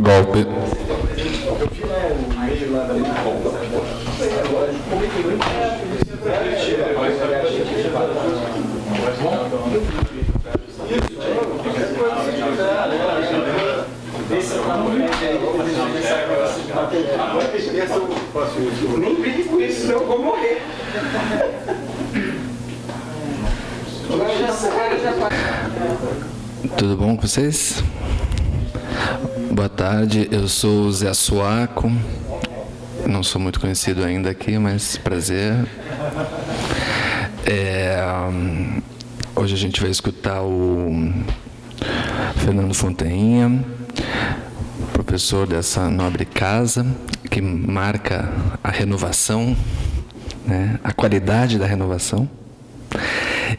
Golpe. Eu vi lá o meio lá da nem brinque com isso, senão eu vou morrer. Tudo bom com vocês? Boa tarde, eu sou o Zé Suaco. Não sou muito conhecido ainda aqui, mas prazer. Hoje a gente vai escutar o Fernando Fontainha, professor dessa nobre casa, que marca a renovação, né, a qualidade da renovação.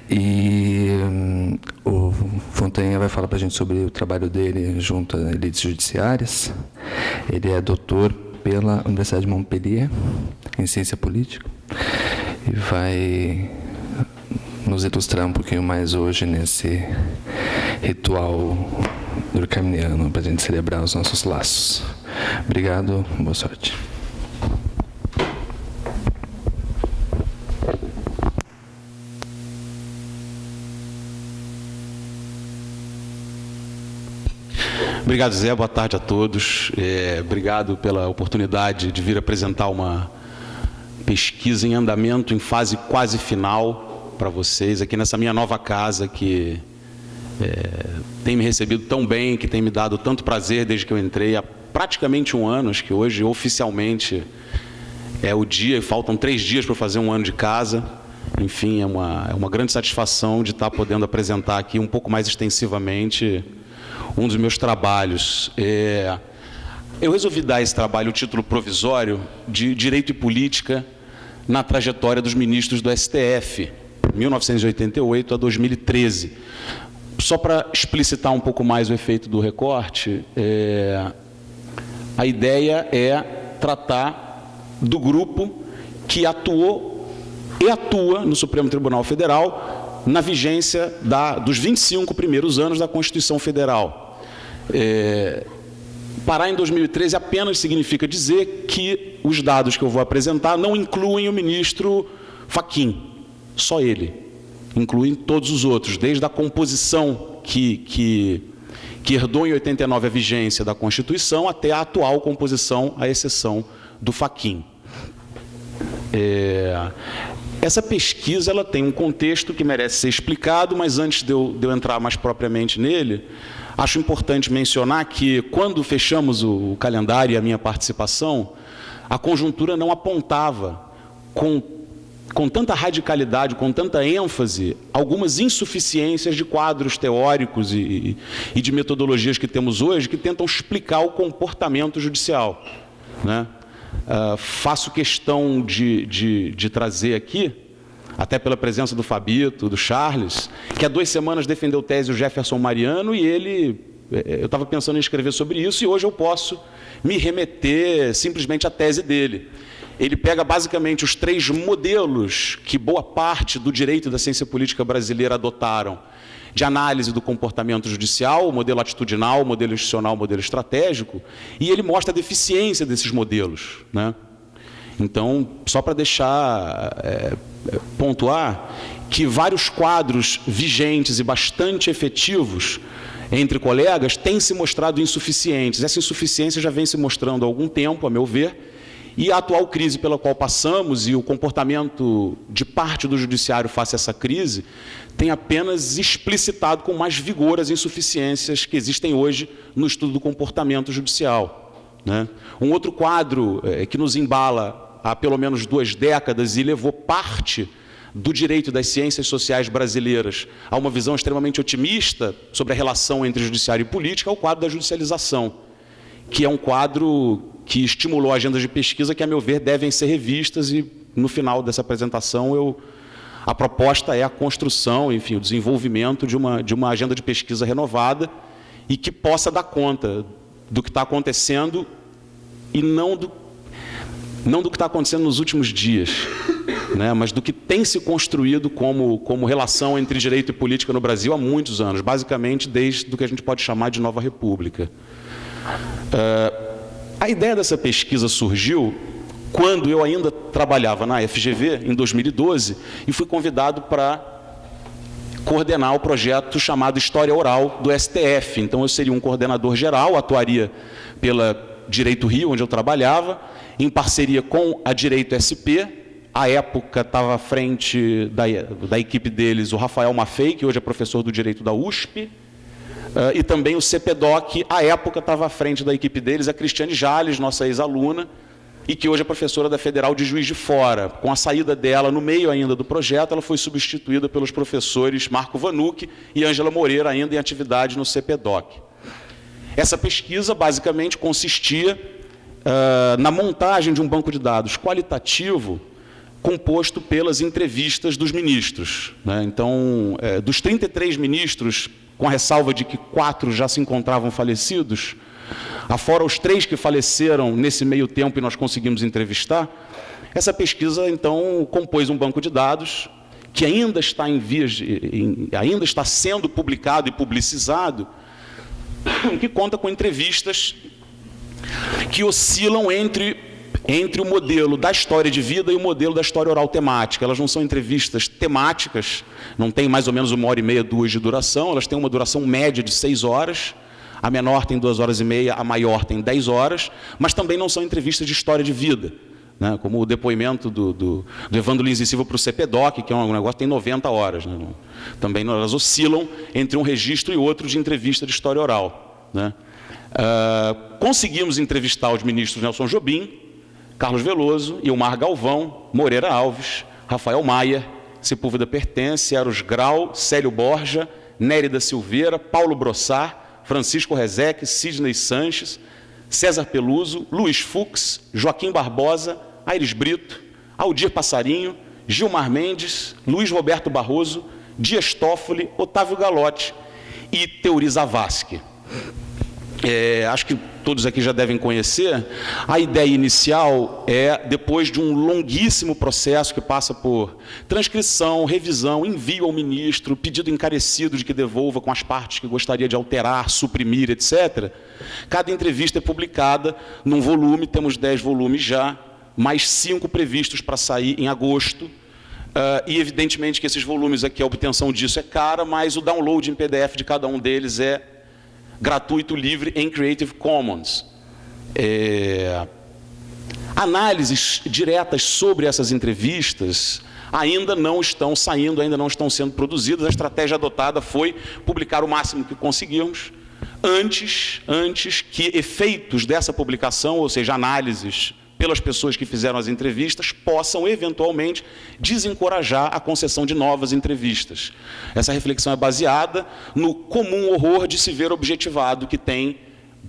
E o Fontainha vai falar para a gente sobre o trabalho dele junto a elites judiciárias. Ele é doutor pela Universidade de Montpellier, em ciência política, e vai nos ilustrar um pouquinho mais hoje nesse ritual durkheimiano para a gente celebrar os nossos laços. Obrigado, boa sorte. Obrigado, Zé. Boa tarde a todos. Obrigado pela oportunidade de vir apresentar uma pesquisa em andamento, em fase quase final, para vocês, aqui nessa minha nova casa, que tem me recebido tão bem, que tem me dado tanto prazer desde que eu entrei há praticamente um ano. Acho que hoje, oficialmente, é o dia, e faltam 3 dias para fazer um ano de casa. Enfim, é uma grande satisfação de estar podendo apresentar aqui um pouco mais extensivamente um dos meus trabalhos. Eu resolvi dar esse trabalho o título provisório de Direito e Política na trajetória dos ministros do STF, 1988 a 2013. Só para explicitar um pouco mais o efeito do recorte, a ideia é tratar do grupo que atuou e atua no Supremo Tribunal Federal na vigência dos 25 primeiros anos da Constituição Federal. Parar em 2013 apenas significa dizer que os dados que eu vou apresentar não incluem o ministro Fachin, só ele. Incluem todos os outros, desde a composição que herdou em 89 a vigência da Constituição até a atual composição, à exceção do Fachin. Essa pesquisa ela tem um contexto que merece ser explicado, mas antes de eu entrar mais propriamente nele, acho importante mencionar que, quando fechamos o calendário e a minha participação, a conjuntura não apontava com tanta radicalidade, com tanta ênfase, algumas insuficiências de quadros teóricos e de metodologias que temos hoje que tentam explicar o comportamento judicial, né? Faço questão de trazer aqui, até pela presença do Fabito, do Charles, que há 2 semanas defendeu tese o Jefferson Mariano, e eu estava pensando em escrever sobre isso, e hoje eu posso me remeter simplesmente à tese dele. Ele pega basicamente os 3 modelos que boa parte do direito da ciência política brasileira adotaram, de análise do comportamento judicial, o modelo atitudinal, o modelo institucional, o modelo estratégico, e ele mostra a deficiência desses modelos, né? Então, só para deixar pontuar que vários quadros vigentes e bastante efetivos entre colegas têm se mostrado insuficientes. Essa insuficiência já vem se mostrando há algum tempo, a meu ver, e a atual crise pela qual passamos e o comportamento de parte do judiciário face a essa crise tem apenas explicitado com mais vigor as insuficiências que existem hoje no estudo do comportamento judicial, né? Um outro quadro que nos embala há pelo menos 2 décadas e levou parte do direito das ciências sociais brasileiras a uma visão extremamente otimista sobre a relação entre judiciário e política, é o quadro da judicialização, que é um quadro que estimulou agendas de pesquisa que, a meu ver, devem ser revistas, e no final dessa apresentação a proposta é a construção, enfim, o desenvolvimento de uma agenda de pesquisa renovada e que possa dar conta do que está acontecendo e não do que está acontecendo nos últimos dias, né, mas do que tem se construído como relação entre direito e política no Brasil há muitos anos, basicamente desde o que a gente pode chamar de Nova República. A ideia dessa pesquisa surgiu quando eu ainda trabalhava na FGV, em 2012, e fui convidado para coordenar o projeto chamado História Oral do STF. Então, eu seria um coordenador geral, atuaria pela Direito Rio, onde eu trabalhava, em parceria com a Direito SP. À época, estava à frente da equipe deles o Rafael Maffei, que hoje é professor do Direito da USP, e também o CPDOC, à época, estava à frente da equipe deles a Cristiane Jales, nossa ex-aluna, e que hoje é professora da Federal de Juiz de Fora. Com a saída dela, no meio ainda do projeto, ela foi substituída pelos professores Marco Vanucci e Ângela Moreira, ainda em atividade no CPDOC. Essa pesquisa, basicamente, consistia na montagem de um banco de dados qualitativo composto pelas entrevistas dos ministros, né? Então, dos 33 ministros, com a ressalva de que 4 já se encontravam falecidos, afora os 3 que faleceram nesse meio tempo e nós conseguimos entrevistar, essa pesquisa, então, compôs um banco de dados que ainda está ainda está sendo publicado e publicizado, que conta com entrevistas que oscilam entre o modelo da história de vida e o modelo da história oral temática. Elas não são entrevistas temáticas, não tem mais ou menos 1h30, 2 de duração, elas têm uma duração média de 6 horas, a menor tem 2h30, a maior tem 10 horas, mas também não são entrevistas de história de vida, né? Como o depoimento do Evandro Lins e Silva para o CPDOC, que é um negócio que tem 90 horas. Né? Também elas oscilam entre um registro e outro de entrevista de história oral, né? Conseguimos entrevistar os ministros Nelson Jobim, Carlos Veloso, Ilmar Galvão, Moreira Alves, Rafael Maia, Sepúlveda Pertence, Eros Grau, Célio Borja, Nérida Silveira, Paulo Brossard, Francisco Rezec, Sidney Sanches, César Peluso, Luiz Fux, Joaquim Barbosa, Aires Brito, Aldir Passarinho, Gilmar Mendes, Luiz Roberto Barroso, Dias Toffoli, Otávio Galotti e Teori Zavascki. Acho que todos aqui já devem conhecer. A ideia inicial depois de um longuíssimo processo que passa por transcrição, revisão, envio ao ministro, pedido encarecido de que devolva com as partes que gostaria de alterar, suprimir, etc. Cada entrevista é publicada num volume, temos 10 volumes já, mais 5 previstos para sair em agosto. E evidentemente que esses volumes aqui, a obtenção disso é cara, mas o download em PDF de cada um deles é gratuito, livre, em Creative Commons. Análises diretas sobre essas entrevistas ainda não estão saindo, ainda não estão sendo produzidas. A estratégia adotada foi publicar o máximo que conseguirmos antes que efeitos dessa publicação, ou seja, análises pelas pessoas que fizeram as entrevistas, possam, eventualmente, desencorajar a concessão de novas entrevistas. Essa reflexão é baseada no comum horror de se ver objetivado que tem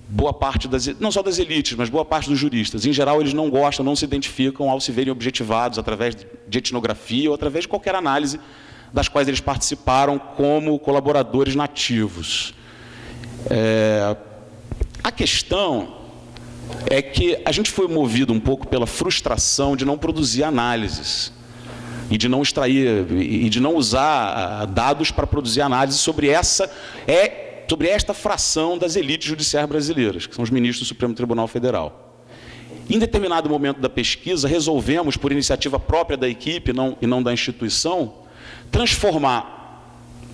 boa parte não só das elites, mas boa parte dos juristas. Em geral, eles não gostam, não se identificam ao se verem objetivados através de etnografia ou através de qualquer análise das quais eles participaram como colaboradores nativos. A questão é que a gente foi movido um pouco pela frustração de não produzir análises e de não extrair e de não usar dados para produzir análises sobre esta fração das elites judiciais brasileiras, que são os ministros do Supremo Tribunal Federal. Em determinado momento da pesquisa, resolvemos, por iniciativa própria da equipe e não da instituição, transformar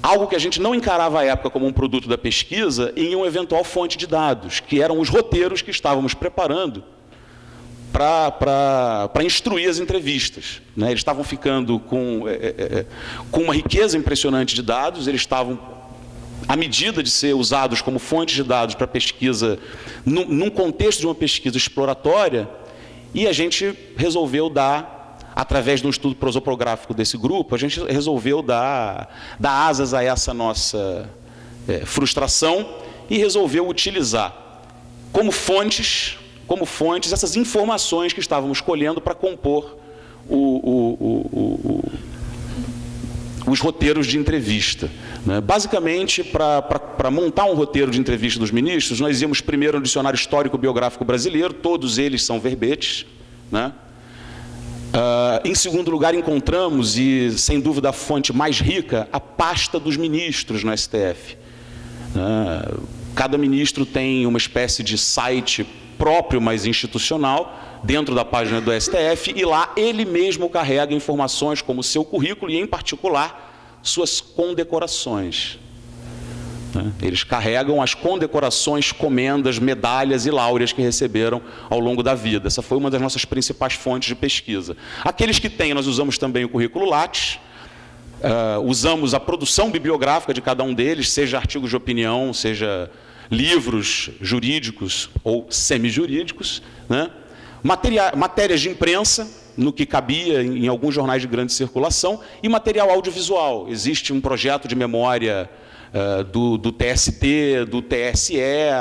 algo que a gente não encarava à época como um produto da pesquisa em uma eventual fonte de dados, que eram os roteiros que estávamos preparando para instruir as entrevistas, né? Eles estavam ficando com uma riqueza impressionante de dados, eles estavam, à medida de ser usados como fontes de dados para pesquisa, num contexto de uma pesquisa exploratória, e a gente resolveu dar, através de um estudo prosopográfico desse grupo, a gente resolveu dar asas a essa nossa frustração e resolveu utilizar como fontes essas informações que estávamos colhendo para compor os roteiros de entrevista, né? Basicamente, para montar um roteiro de entrevista dos ministros, nós íamos primeiro no Dicionário Histórico Biográfico Brasileiro, todos eles são verbetes, né? Em segundo lugar, encontramos, e sem dúvida a fonte mais rica, a pasta dos ministros no STF. Cada ministro tem uma espécie de site próprio, mas institucional, dentro da página do STF, e lá ele mesmo carrega informações como seu currículo e, em particular, suas condecorações. Eles carregam as condecorações, comendas, medalhas e láureas que receberam ao longo da vida. Essa foi uma das nossas principais fontes de pesquisa. Aqueles que têm, nós usamos também o currículo Lattes, usamos a produção bibliográfica de cada um deles, seja artigos de opinião, seja livros jurídicos ou semi-jurídicos, matérias de imprensa, no que cabia em alguns jornais de grande circulação, e material audiovisual. Existe um projeto de memória do TST, do TSE,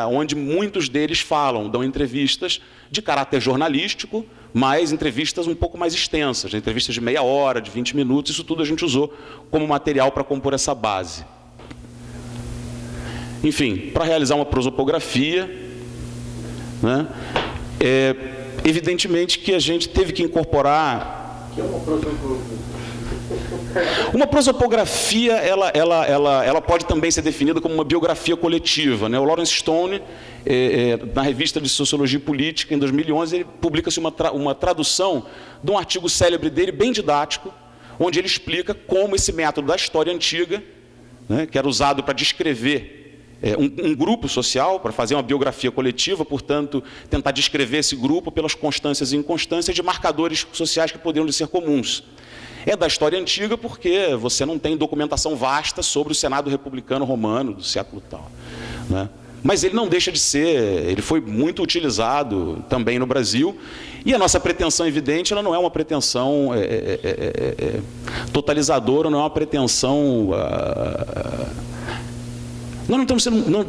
onde muitos deles falam, dão entrevistas de caráter jornalístico, mas entrevistas um pouco mais extensas, entrevistas de meia hora, de 20 minutos, isso tudo a gente usou como material para compor essa base. Enfim, para realizar uma prosopografia, evidentemente que a gente teve que incorporar... Que é uma prosopografia? Uma prosopografia, ela pode também ser definida como uma biografia coletiva. O Lawrence Stone, na revista de Sociologia Política, em 2011, ele publica-se uma tradução de um artigo célebre dele, bem didático, onde ele explica como esse método da história antiga, que era usado para descrever um grupo social, para fazer uma biografia coletiva, portanto, tentar descrever esse grupo pelas constâncias e inconstâncias de marcadores sociais que poderiam lhe ser comuns. É da história antiga porque você não tem documentação vasta sobre o Senado republicano romano do século tal. Mas ele não deixa de ser, ele foi muito utilizado também no Brasil, e a nossa pretensão evidente, ela não é uma pretensão totalizadora, não é uma pretensão... Nós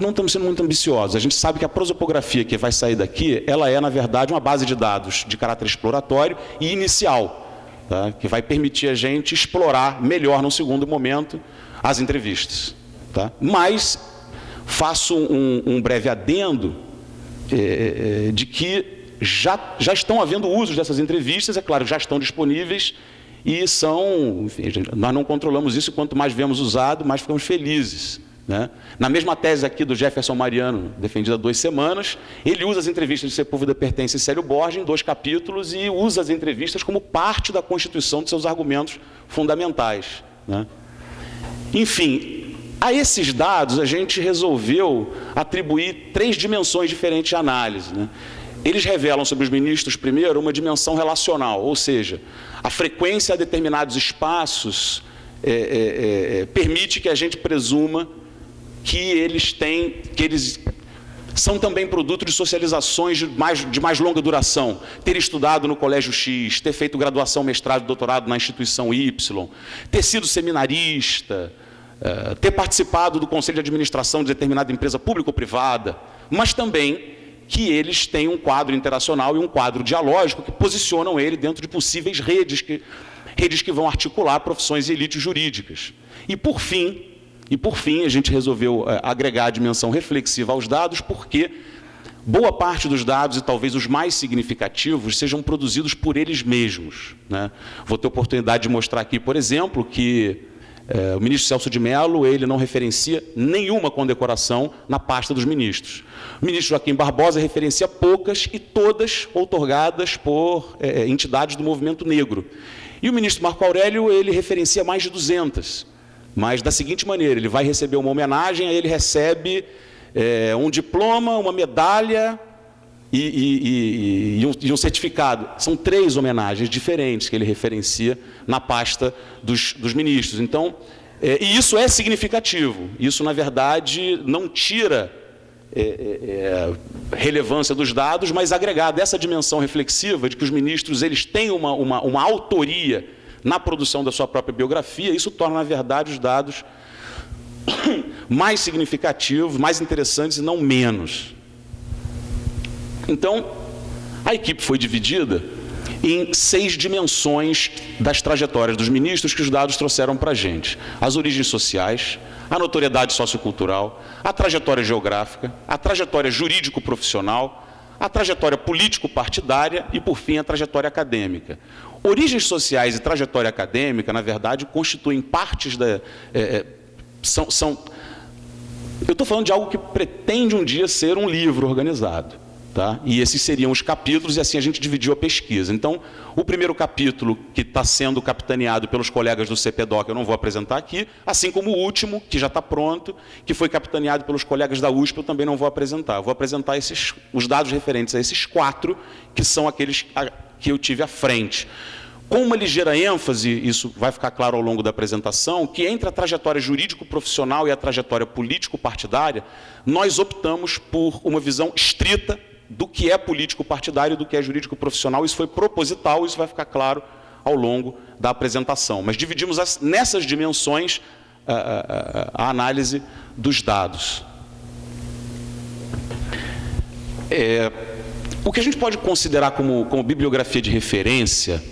não estamos sendo muito ambiciosos. A gente sabe que a prosopografia que vai sair daqui, ela é, na verdade, uma base de dados de caráter exploratório e inicial, que vai permitir a gente explorar melhor, num segundo momento, as entrevistas. Mas faço um breve adendo de que já estão havendo usos dessas entrevistas, é claro, já estão disponíveis e são... Enfim, nós não controlamos isso, quanto mais vemos usado, mais ficamos felizes. Na mesma tese aqui do Jefferson Mariano, defendida há 2 semanas, ele usa as entrevistas de Sepúlveda Pertence e Célio Borges em 2 capítulos e usa as entrevistas como parte da constituição de seus argumentos fundamentais. Enfim, a esses dados a gente resolveu atribuir 3 dimensões diferentes de análise. Eles revelam sobre os ministros, primeiro, uma dimensão relacional, ou seja, a frequência a determinados espaços permite que a gente presuma que eles são também produto de socializações de mais longa duração, ter estudado no colégio X, ter feito graduação, mestrado, doutorado na instituição Y, ter sido seminarista, ter participado do conselho de administração de determinada empresa pública ou privada, mas também que eles têm um quadro interacional e um quadro dialógico que posicionam ele dentro de possíveis redes que vão articular profissões e elites jurídicas. E por fim, a gente resolveu agregar a dimensão reflexiva aos dados, porque boa parte dos dados, e talvez os mais significativos, sejam produzidos por eles mesmos. Vou ter oportunidade de mostrar aqui, por exemplo, que o ministro Celso de Mello, ele não referencia nenhuma condecoração na pasta dos ministros. O ministro Joaquim Barbosa referencia poucas e todas outorgadas por entidades do movimento negro. E o ministro Marco Aurélio, ele referencia mais de 200. Mas da seguinte maneira, ele vai receber uma homenagem, aí ele recebe um diploma, uma medalha e um certificado. São 3 homenagens diferentes que ele referencia na pasta dos ministros. Então, e isso é significativo. Isso, na verdade, não tira relevância dos dados, mas agregada essa dimensão reflexiva de que os ministros eles têm uma autoria na produção da sua própria biografia, isso torna, na verdade, os dados mais significativos, mais interessantes e não menos. Então, a equipe foi dividida em 6 dimensões das trajetórias dos ministros que os dados trouxeram para a gente. As origens sociais, a notoriedade sociocultural, a trajetória geográfica, a trajetória jurídico-profissional, a trajetória político-partidária e, por fim, a trajetória acadêmica. Origens sociais e trajetória acadêmica, na verdade, constituem partes da... Eu estou falando de algo que pretende um dia ser um livro organizado. Tá? E esses seriam os capítulos, e assim a gente dividiu a pesquisa. Então, o primeiro capítulo, que está sendo capitaneado pelos colegas do CPDOC, eu não vou apresentar aqui, assim como o último, que já está pronto, que foi capitaneado pelos colegas da USP, eu também não vou apresentar. Eu vou apresentar os dados referentes a esses 4, que são aqueles que eu tive à frente. Com uma ligeira ênfase, isso vai ficar claro ao longo da apresentação, que entre a trajetória jurídico-profissional e a trajetória político-partidária, nós optamos por uma visão estrita do que é político-partidário e do que é jurídico-profissional. Isso foi proposital, isso vai ficar claro ao longo da apresentação. Mas dividimos nessas dimensões a análise dos dados. O que a gente pode considerar como bibliografia de referência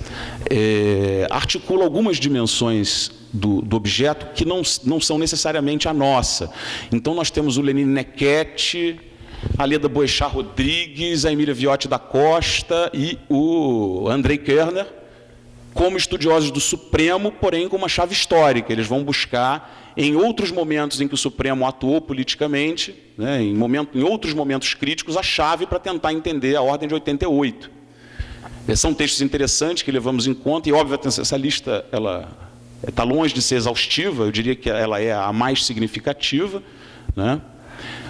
articula algumas dimensões do objeto que não são necessariamente a nossa. Então, nós temos o Lenine Nequete, a Leda Boechat Rodrigues, a Emília Viotti da Costa e o Andrei Kerner, como estudiosos do Supremo, porém com uma chave histórica. Eles vão buscar, em outros momentos em que o Supremo atuou politicamente, né, em outros momentos críticos, a chave para tentar entender a Ordem de 88. São textos interessantes que levamos em conta, e, óbvio, essa lista está longe de ser exaustiva, eu diria que ela é a mais significativa, né?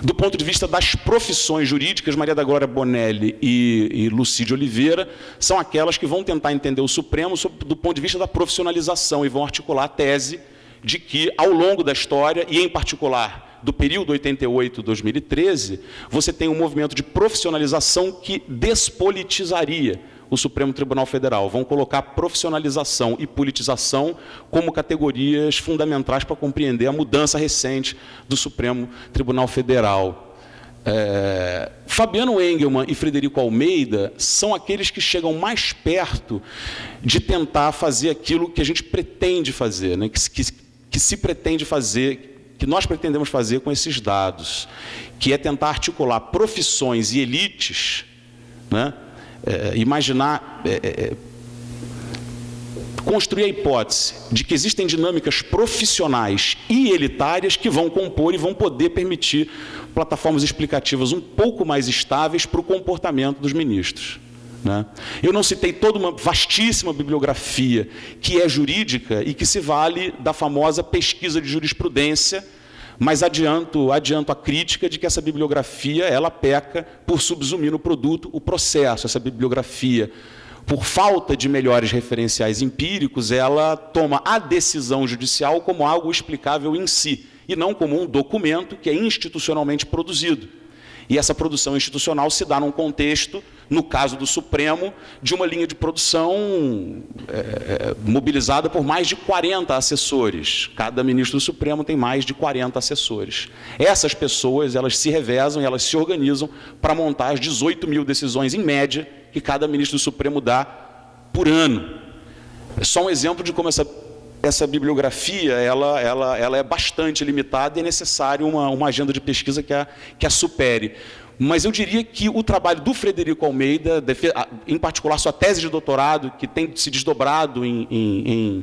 Do ponto de vista das profissões jurídicas, Maria da Glória Bonelli e Lucídio Oliveira são aquelas que vão tentar entender o Supremo do ponto de vista da profissionalização e vão articular a tese de que, ao longo da história, e em particular do período 88-2013, você tem um movimento de profissionalização que despolitizaria o Supremo Tribunal Federal. Vão colocar profissionalização e politização como categorias fundamentais para compreender a mudança recente do Supremo Tribunal Federal. Fabiano Engelmann e Frederico Almeida são aqueles que chegam mais perto de tentar fazer aquilo que a gente pretende fazer, né? que se pretende fazer, que nós pretendemos fazer com esses dados, que é tentar articular profissões e elites, né? Construir a hipótese de que existem dinâmicas profissionais e elitárias que vão compor e vão poder permitir plataformas explicativas um pouco mais estáveis para o comportamento dos ministros, né? Eu não citei toda uma vastíssima bibliografia que é jurídica e que se vale da famosa pesquisa de jurisprudência, mas adianto a crítica de que essa bibliografia ela peca por subsumir no produto o processo. Essa bibliografia, por falta de melhores referenciais empíricos, ela toma a decisão judicial como algo explicável em si, e não como um documento que é institucionalmente produzido. E essa produção institucional se dá num contexto, no caso do Supremo, de uma linha de produção mobilizada por mais de 40 assessores. Cada ministro do Supremo tem mais de 40 assessores. Essas pessoas, elas se revezam e elas se organizam para montar as 18 mil decisões, em média, que cada ministro do Supremo dá por ano. É só um exemplo de como essa bibliografia ela é bastante limitada e é necessário uma agenda de pesquisa que a supere. Mas eu diria que o trabalho do Frederico Almeida, em particular sua tese de doutorado, que tem se desdobrado em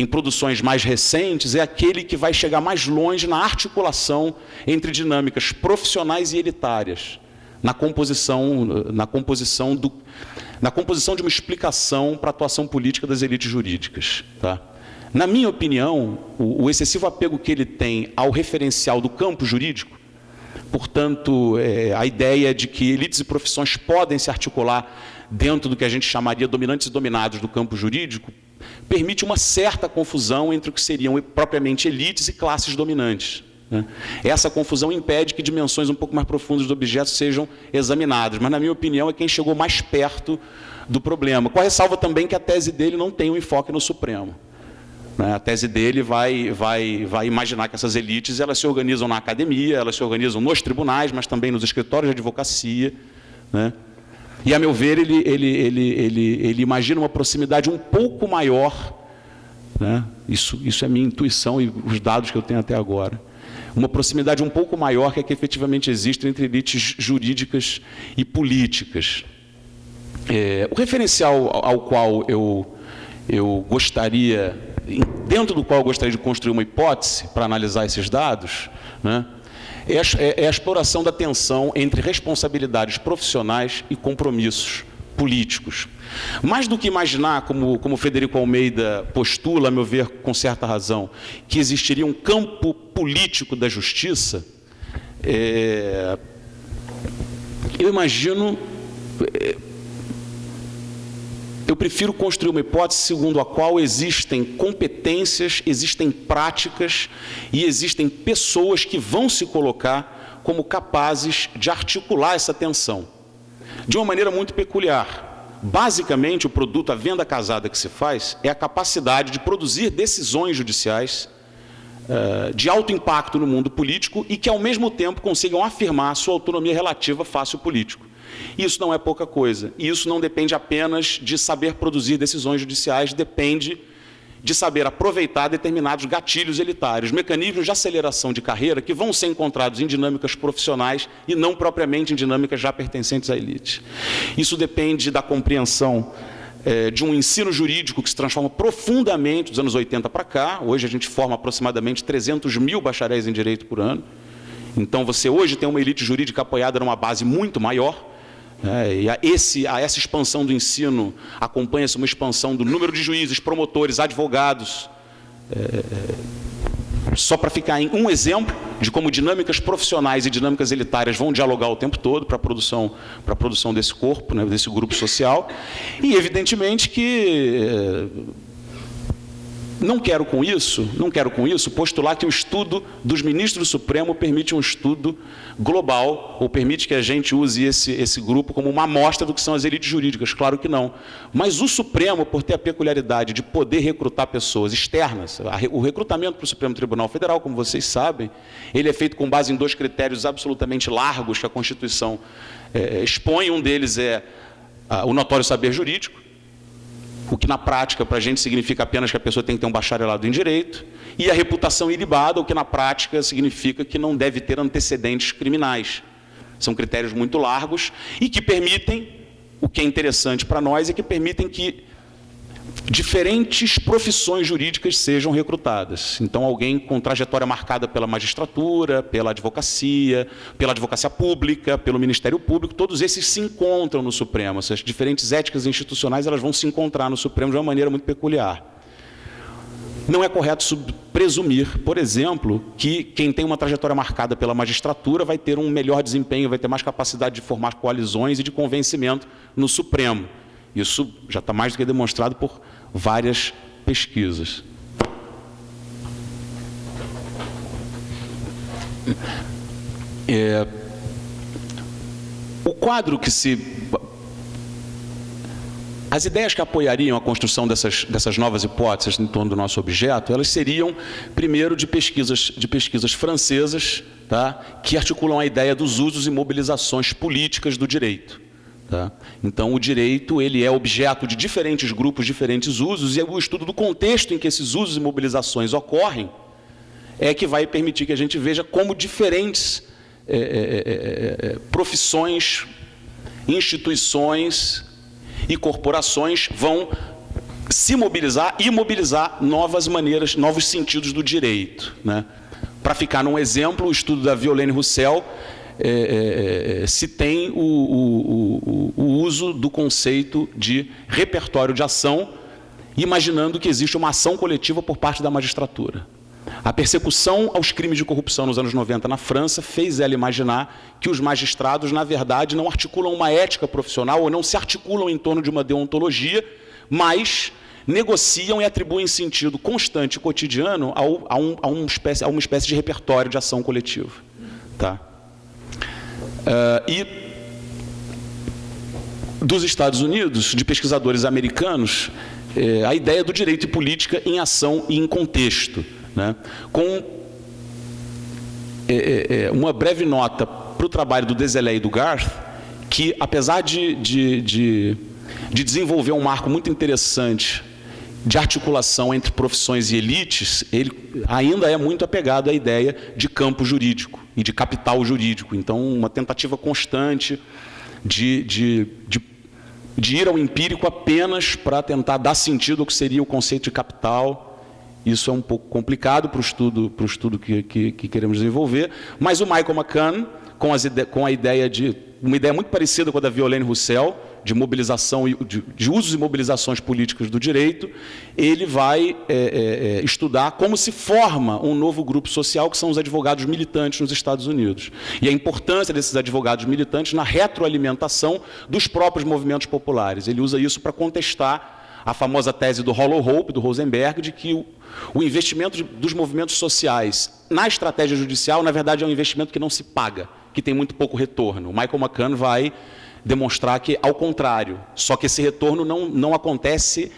produções mais recentes, é aquele que vai chegar mais longe na articulação entre dinâmicas profissionais e elitárias, na composição de uma explicação para a atuação política das elites jurídicas, tá? Na minha opinião, o excessivo apego que ele tem ao referencial do campo jurídico, portanto, a ideia de que elites e profissões podem se articular dentro do que a gente chamaria dominantes e dominados do campo jurídico, permite uma certa confusão entre o que seriam propriamente elites e classes dominantes, né? Essa confusão impede que dimensões um pouco mais profundas do objeto sejam examinadas, mas, na minha opinião, é quem chegou mais perto do problema. Com a ressalva também que a tese dele não tem um enfoque no Supremo. A tese dele vai imaginar que essas elites elas se organizam na academia, elas se organizam nos tribunais, mas também nos escritórios de advocacia, né? E, a meu ver, ele imagina uma proximidade um pouco maior, né? Isso é minha intuição e os dados que eu tenho até agora. uma proximidade um pouco maior que a que efetivamente existe entre elites jurídicas e políticas. O referencial ao qual eu gostaria, dentro do qual eu gostaria de construir uma hipótese para analisar esses dados, né, é a exploração da tensão entre responsabilidades profissionais e compromissos políticos. Mais do que imaginar, como Frederico Almeida postula, a meu ver, com certa razão, que existiria um campo político da justiça, eu imagino... Eu prefiro construir uma hipótese segundo a qual existem competências, existem práticas e existem pessoas que vão se colocar como capazes de articular essa tensão de uma maneira muito peculiar. Basicamente, o produto, a venda casada que se faz, é a capacidade de produzir decisões judiciais de alto impacto no mundo político e que, ao mesmo tempo, consigam afirmar sua autonomia relativa face ao político. Isso não é pouca coisa. E isso não depende apenas de saber produzir decisões judiciais, depende de saber aproveitar determinados gatilhos elitários, mecanismos de aceleração de carreira que vão ser encontrados em dinâmicas profissionais e não propriamente em dinâmicas já pertencentes à elite. Isso depende da compreensão de um ensino jurídico que se transforma profundamente dos anos 80 para cá. Hoje a gente forma aproximadamente 300 mil bacharéis em direito por ano. Então você hoje tem uma elite jurídica apoiada numa base muito maior. E a essa expansão do ensino acompanha-se uma expansão do número de juízes, promotores, advogados. Só para ficar em um exemplo de como dinâmicas profissionais e dinâmicas elitárias vão dialogar o tempo todo para a produção desse corpo, né, desse grupo social. E, evidentemente, que não quero com isso postular que o estudo dos ministros do Supremo permite um estudo global, ou permite que a gente use esse grupo como uma amostra do que são as elites jurídicas. Claro que não. Mas o Supremo, por ter a peculiaridade de poder recrutar pessoas externas, o recrutamento para o Supremo Tribunal Federal, como vocês sabem, ele é feito com base em 2 critérios absolutamente largos que a Constituição expõe. Um deles é o notório saber jurídico, o que na prática para a gente significa apenas que a pessoa tem que ter um bacharelado em direito, e a reputação ilibada, o que na prática significa que não deve ter antecedentes criminais. São critérios muito largos e que permitem, o que é interessante para nós, é que permitem que diferentes profissões jurídicas sejam recrutadas. Então, alguém com trajetória marcada pela magistratura, pela advocacia pública, pelo Ministério Público, todos esses se encontram no Supremo. Essas diferentes éticas institucionais, elas vão se encontrar no Supremo de uma maneira muito peculiar. Não é correto presumir, por exemplo, que quem tem uma trajetória marcada pela magistratura vai ter um melhor desempenho, vai ter mais capacidade de formar coalizões e de convencimento no Supremo. Isso já está mais do que demonstrado por várias pesquisas. O quadro que as ideias que apoiariam a construção dessas novas hipóteses em torno do nosso objeto, elas seriam, primeiro, de pesquisas francesas, tá, que articulam a ideia dos usos e mobilizações políticas do direito. Tá? Então, o direito ele é objeto de diferentes grupos, diferentes usos, e o estudo do contexto em que esses usos e mobilizações ocorrem é que vai permitir que a gente veja como diferentes profissões, instituições e corporações vão se mobilizar e mobilizar novas maneiras, novos sentidos do direito. Né? Para ficar num exemplo, o estudo da Violaine Roussel se tem o uso do conceito de repertório de ação, imaginando que existe uma ação coletiva por parte da magistratura. A persecução aos crimes de corrupção nos anos 90 na França fez ela imaginar que os magistrados, na verdade, não articulam uma ética profissional ou não se articulam em torno de uma deontologia, mas negociam e atribuem sentido constante e cotidiano a uma espécie de repertório de ação coletiva. Tá? E dos Estados Unidos, de pesquisadores americanos, a ideia do direito e política em ação e em contexto, né? Com uma breve nota para o trabalho do Deselé e do Garth, que apesar de desenvolver um marco muito interessante, de articulação entre profissões e elites, ele ainda é muito apegado à ideia de campo jurídico e de capital jurídico. Então, uma tentativa constante de ir ao empírico apenas para tentar dar sentido ao que seria o conceito de capital. Isso é um pouco complicado para o estudo que queremos desenvolver, mas o Michael McCann, com a ideia uma ideia muito parecida com a da Violaine Roussel, de mobilização, de usos e mobilizações políticas do direito, ele vai estudar como se forma um novo grupo social, que são os advogados militantes nos Estados Unidos. E a importância desses advogados militantes na retroalimentação dos próprios movimentos populares. Ele usa isso para contestar a famosa tese do Hollow Hope, do Rosenberg, de que o investimento dos movimentos sociais na estratégia judicial, na verdade, é um investimento que não se paga, que tem muito pouco retorno. O Michael McCann vai demonstrar que, ao contrário, só que esse retorno não acontece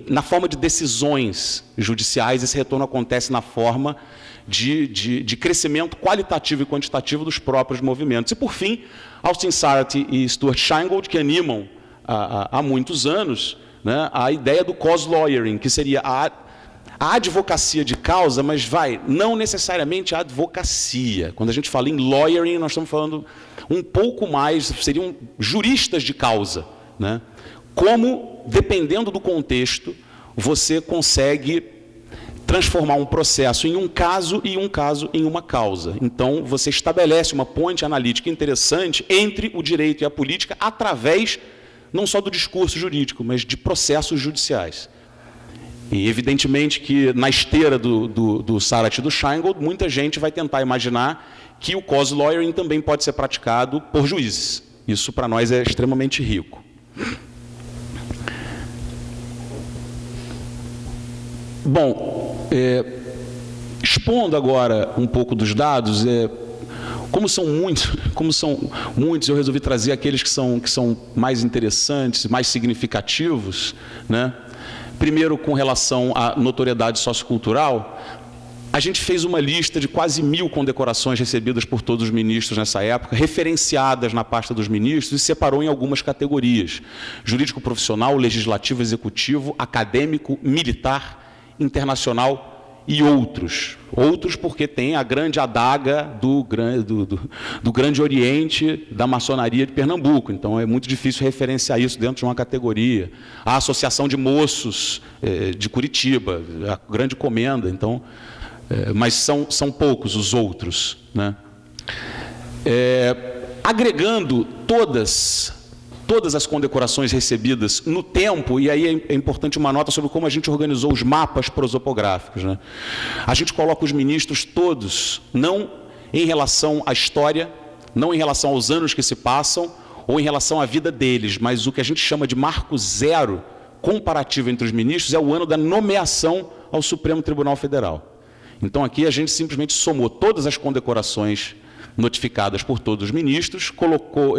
na forma de decisões judiciais, esse retorno acontece na forma de crescimento qualitativo e quantitativo dos próprios movimentos. E, por fim, Austin Sarati e Stuart Sheingold, que animam há muitos anos, né, a ideia do cause lawyering, que seria a advocacia de causa, mas não necessariamente a advocacia. Quando a gente fala em lawyering, nós estamos falando um pouco mais, seriam juristas de causa, né? Como, dependendo do contexto, você consegue transformar um processo em um caso e um caso em uma causa. Então, você estabelece uma ponte analítica interessante entre o direito e a política através não só do discurso jurídico, mas de processos judiciais. E, evidentemente, que na esteira do Sarati e do Sheingold, muita gente vai tentar imaginar que o cause lawyering também pode ser praticado por juízes. Isso, para nós, é extremamente rico. Bom, expondo agora um pouco dos dados, como são muitos, eu resolvi trazer aqueles que são mais interessantes, mais significativos, né? Primeiro, com relação à notoriedade sociocultural, a gente fez uma lista de quase 1000 condecorações recebidas por todos os ministros nessa época, referenciadas na pasta dos ministros, e separou em algumas categorias: jurídico profissional, legislativo, executivo, acadêmico, militar, internacional e outros. Outros porque tem a grande adaga do Grande Oriente, da maçonaria de Pernambuco. Então, é muito difícil referenciar isso dentro de uma categoria. A Associação de Moços de Curitiba, a Grande Comenda. Então, mas são poucos os outros, né? Agregando todas as condecorações recebidas no tempo, e aí é importante uma nota sobre como a gente organizou os mapas prosopográficos, né? A gente coloca os ministros todos, não em relação à história, não em relação aos anos que se passam, ou em relação à vida deles, mas o que a gente chama de marco zero comparativo entre os ministros é o ano da nomeação ao Supremo Tribunal Federal. Então, aqui a gente simplesmente somou todas as condecorações notificadas por todos os ministros, colocou...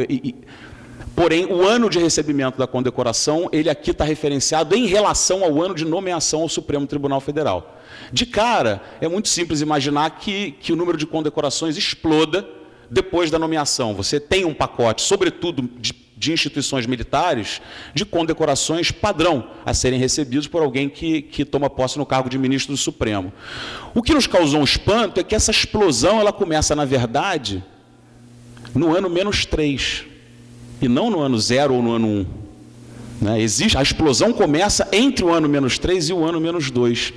Porém, o ano de recebimento da condecoração, ele aqui está referenciado em relação ao ano de nomeação ao Supremo Tribunal Federal. De cara, é muito simples imaginar que o número de condecorações exploda depois da nomeação. Você tem um pacote, sobretudo de instituições militares, de condecorações padrão a serem recebidos por alguém que toma posse no cargo de ministro do Supremo. O que nos causou um espanto é que essa explosão ela começa, na verdade, no ano -3. E não no ano 0 ou no ano 1. Né? A explosão começa entre o ano -3 e o ano -2.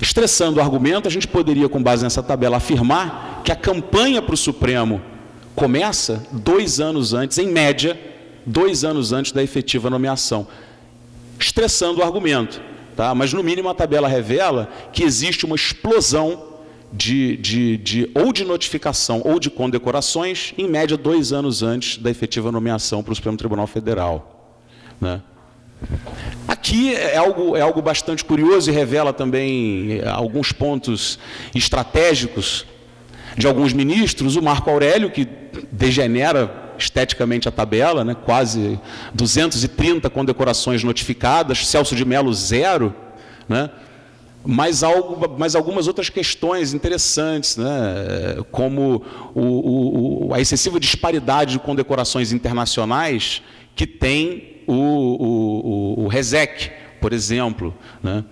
Estressando o argumento, a gente poderia, com base nessa tabela, afirmar que a campanha para o Supremo começa 2 anos antes, em média, 2 anos antes da efetiva nomeação. Estressando o argumento. Tá? Mas, no mínimo, a tabela revela que existe uma explosão ou de notificação ou de condecorações, em média 2 anos antes da efetiva nomeação para o Supremo Tribunal Federal, né? Aqui é algo bastante curioso e revela também alguns pontos estratégicos de alguns ministros. O Marco Aurélio, que degenera esteticamente a tabela, né? Quase 230 condecorações notificadas, Celso de Mello 0, né? Mas algumas outras questões interessantes, né? Como a excessiva disparidade de condecorações internacionais que tem o RESEC, por exemplo, né?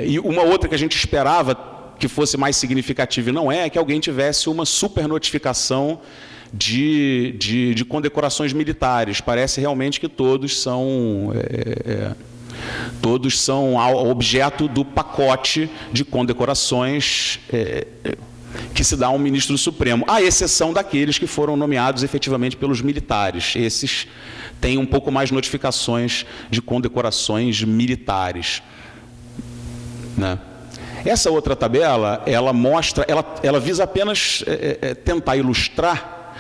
E uma outra que a gente esperava que fosse mais significativa e não é que alguém tivesse uma super notificação de condecorações militares. Parece realmente que todos são objeto do pacote de condecorações que se dá a um ministro do Supremo, à exceção daqueles que foram nomeados efetivamente pelos militares. Esses têm um pouco mais notificações de condecorações militares, né? Essa outra tabela, ela visa apenas tentar ilustrar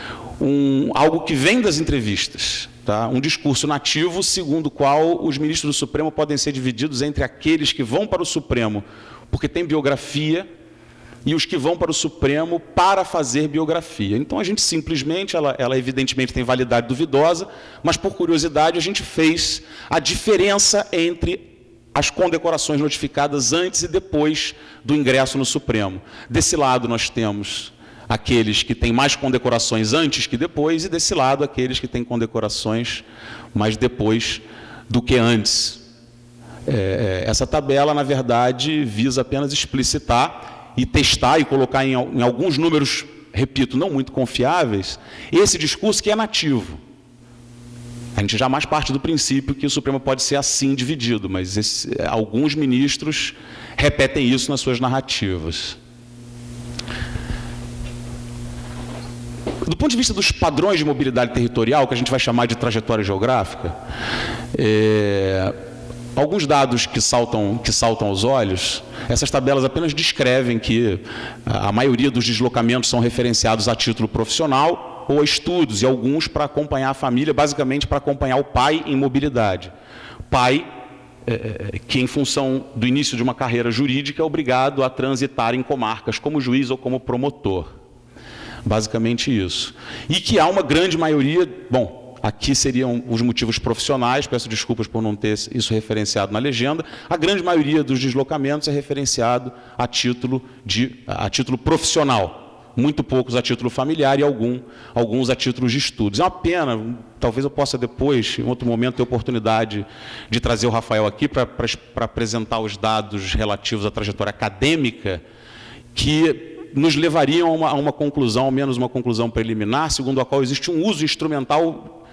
algo que vem das entrevistas, tá? Um discurso nativo segundo o qual os ministros do Supremo podem ser divididos entre aqueles que vão para o Supremo porque tem biografia e os que vão para o Supremo para fazer biografia. Então, a gente simplesmente, ela evidentemente tem validade duvidosa, mas por curiosidade a gente fez a diferença entre as condecorações notificadas antes e depois do ingresso no Supremo. Desse lado nós temos aqueles que têm mais condecorações antes que depois, e desse lado aqueles que têm condecorações mais depois do que antes. Essa tabela, na verdade, visa apenas explicitar e testar e colocar em alguns números, repito, não muito confiáveis, esse discurso que é nativo. A gente jamais parte do princípio que o Supremo pode ser assim dividido, mas alguns ministros repetem isso nas suas narrativas. Do ponto de vista dos padrões de mobilidade territorial, que a gente vai chamar de trajetória geográfica, alguns dados que saltam aos olhos. Essas tabelas apenas descrevem que a maioria dos deslocamentos são referenciados a título profissional ou a estudos, e alguns para acompanhar a família, basicamente para acompanhar o pai em mobilidade. Pai que, em função do início de uma carreira jurídica, é obrigado a transitar em comarcas como juiz ou como promotor. Basicamente isso. E que há uma grande maioria, bom, aqui seriam os motivos profissionais, peço desculpas por não ter isso referenciado na legenda, a grande maioria dos deslocamentos é referenciado a título profissional, muito poucos a título familiar e alguns a títulos de estudos. É uma pena, talvez eu possa depois, em outro momento, ter oportunidade de trazer o Rafael aqui para apresentar os dados relativos à trajetória acadêmica, que nos levariam a uma conclusão, ao menos uma conclusão preliminar, segundo a qual existe um uso instrumental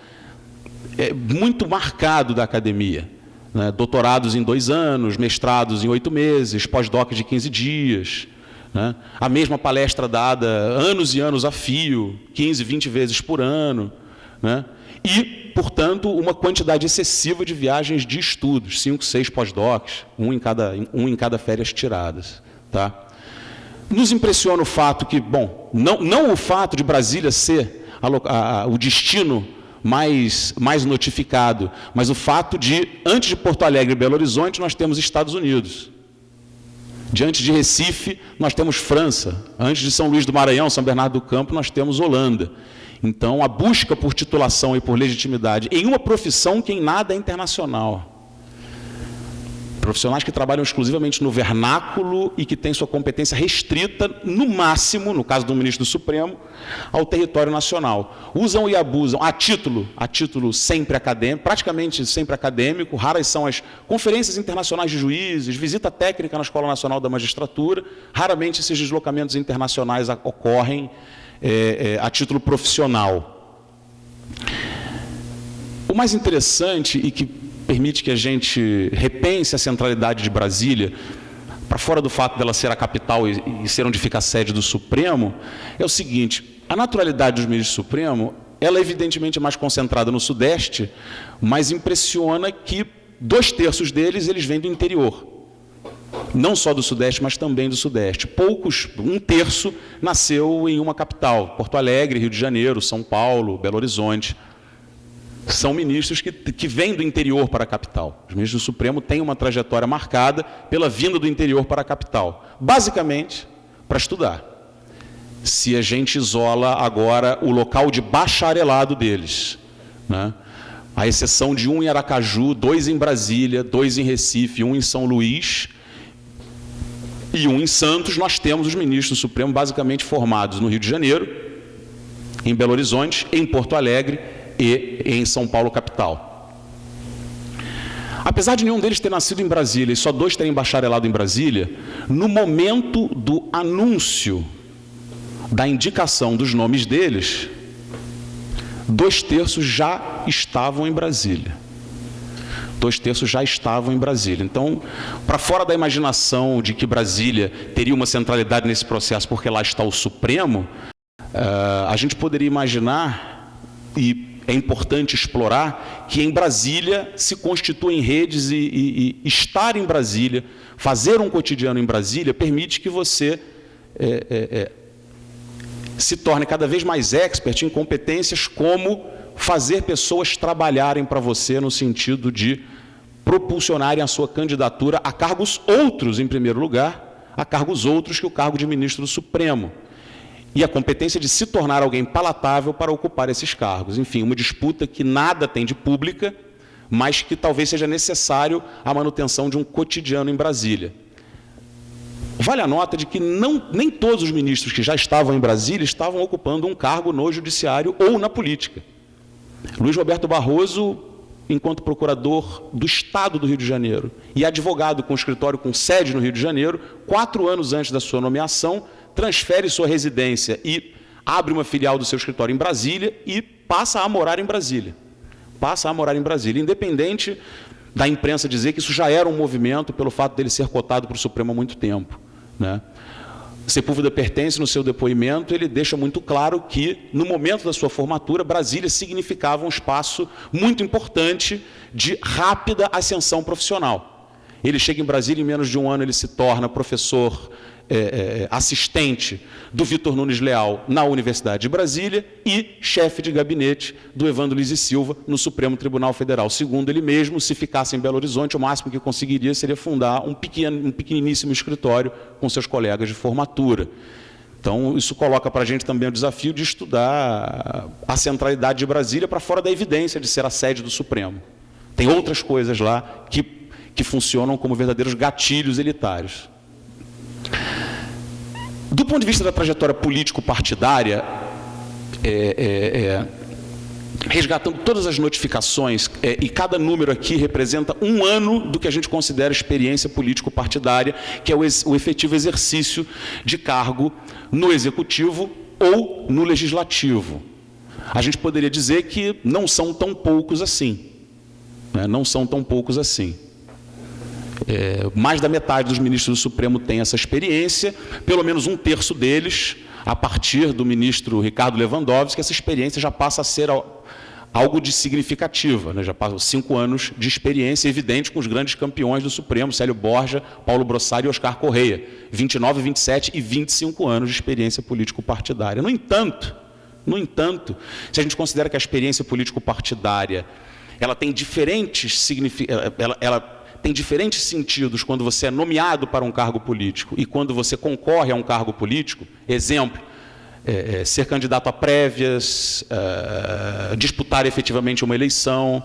muito marcado da academia, né? Doutorados em 2 anos, mestrados em 8 meses, pós-doc de 15 dias, né? A mesma palestra dada anos e anos a fio, 15, 20 vezes por ano, né? E, portanto, uma quantidade excessiva de viagens de estudos, 5, 6 pós-docs, um em cada férias tiradas, tá? Nos impressiona o fato que, bom, não o fato de Brasília ser o destino mais notificado, mas o fato de, antes de Porto Alegre e Belo Horizonte, nós temos Estados Unidos. Diante de Recife, nós temos França. Antes de São Luís do Maranhão, São Bernardo do Campo, nós temos Holanda. Então, a busca por titulação e por legitimidade em uma profissão que em nada é internacional. Profissionais que trabalham exclusivamente no vernáculo e que têm sua competência restrita, no máximo, no caso do ministro do Supremo, ao território nacional. Usam e abusam a título sempre acadêmico, praticamente sempre acadêmico. Raras são as conferências internacionais de juízes, visita técnica na Escola Nacional da Magistratura. Raramente esses deslocamentos internacionais ocorrem a título profissional. O mais interessante e que permite que a gente repense a centralidade de Brasília, para fora do fato dela ser a capital e ser onde fica a sede do Supremo, é o seguinte: a naturalidade dos ministros do Supremo, ela evidentemente é mais concentrada no Sudeste, mas impressiona que 2/3 deles eles vêm do interior. Não só do Sudeste, mas também do Sudeste. 1/3 nasceu em uma capital, Porto Alegre, Rio de Janeiro, São Paulo, Belo Horizonte. São ministros que vêm do interior para a capital. Os ministros do Supremo têm uma trajetória marcada pela vinda do interior para a capital, basicamente para estudar. Se a gente isola agora o local de bacharelado deles, né? À exceção de um em Aracaju, 2 em Brasília, 2 em Recife, 1 em São Luís e 1 em Santos, nós temos os ministros do Supremo basicamente formados no Rio de Janeiro, em Belo Horizonte, em Porto Alegre e em São Paulo, capital. Apesar de nenhum deles ter nascido em Brasília e só 2 terem bacharelado em Brasília, no momento do anúncio da indicação dos nomes deles, 2/3 já estavam em Brasília. 2/3 já estavam em Brasília. Então, para fora da imaginação de que Brasília teria uma centralidade nesse processo porque lá está o Supremo, a gente poderia imaginar, e é importante explorar, que em Brasília se constituem redes e estar em Brasília, fazer um cotidiano em Brasília, permite que você se torne cada vez mais expert em competências como fazer pessoas trabalharem para você no sentido de propulsionarem a sua candidatura a cargos outros, em primeiro lugar, a cargos outros que o cargo de ministro do Supremo. E a competência de se tornar alguém palatável para ocupar esses cargos. Enfim, uma disputa que nada tem de pública, mas que talvez seja necessário a manutenção de um cotidiano em Brasília. Vale a nota de que nem todos os ministros que já estavam em Brasília estavam ocupando um cargo no judiciário ou na política. Luiz Roberto Barroso, enquanto procurador do Estado do Rio de Janeiro e advogado com escritório com sede no Rio de Janeiro, 4 anos antes da sua nomeação, transfere sua residência e abre uma filial do seu escritório em Brasília e passa a morar em Brasília. Passa a morar em Brasília, independente da imprensa dizer que isso já era um movimento pelo fato dele ser cotado para o Supremo há muito tempo, né? Sepúlveda Pertence, no seu depoimento, ele deixa muito claro que, no momento da sua formatura, Brasília significava um espaço muito importante de rápida ascensão profissional. Ele chega em Brasília, em menos de um ano ele se torna professor assistente do Vitor Nunes Leal na Universidade de Brasília e chefe de gabinete do Evandro Lise Silva no Supremo Tribunal Federal. Segundo ele mesmo, se ficasse em Belo Horizonte, o máximo que conseguiria seria fundar um pequeniníssimo escritório com seus colegas de formatura. Então, isso coloca para a gente também o desafio de estudar a centralidade de Brasília para fora da evidência de ser a sede do Supremo. Tem outras coisas lá que funcionam como verdadeiros gatilhos elitários. Do ponto de vista da trajetória político-partidária, resgatando todas as notificações, e cada número aqui representa um ano do que a gente considera experiência político-partidária, que é o efetivo exercício de cargo no Executivo ou no Legislativo. A gente poderia dizer que não são tão poucos assim, né? Não são tão poucos assim. Mais da metade dos ministros do Supremo tem essa experiência, pelo menos 1/3 deles, a partir do ministro Ricardo Lewandowski, essa experiência já passa a ser algo de significativa, né? Já passam 5 anos de experiência evidente com os grandes campeões do Supremo, Célio Borja, Paulo Brossari e Oscar Correia, 29, 27 e 25 anos de experiência político-partidária. No entanto, se a gente considera que a experiência político-partidária ela tem diferentes tem diferentes sentidos quando você é nomeado para um cargo político e quando você concorre a um cargo político. Exemplo, ser candidato a prévias, disputar efetivamente uma eleição.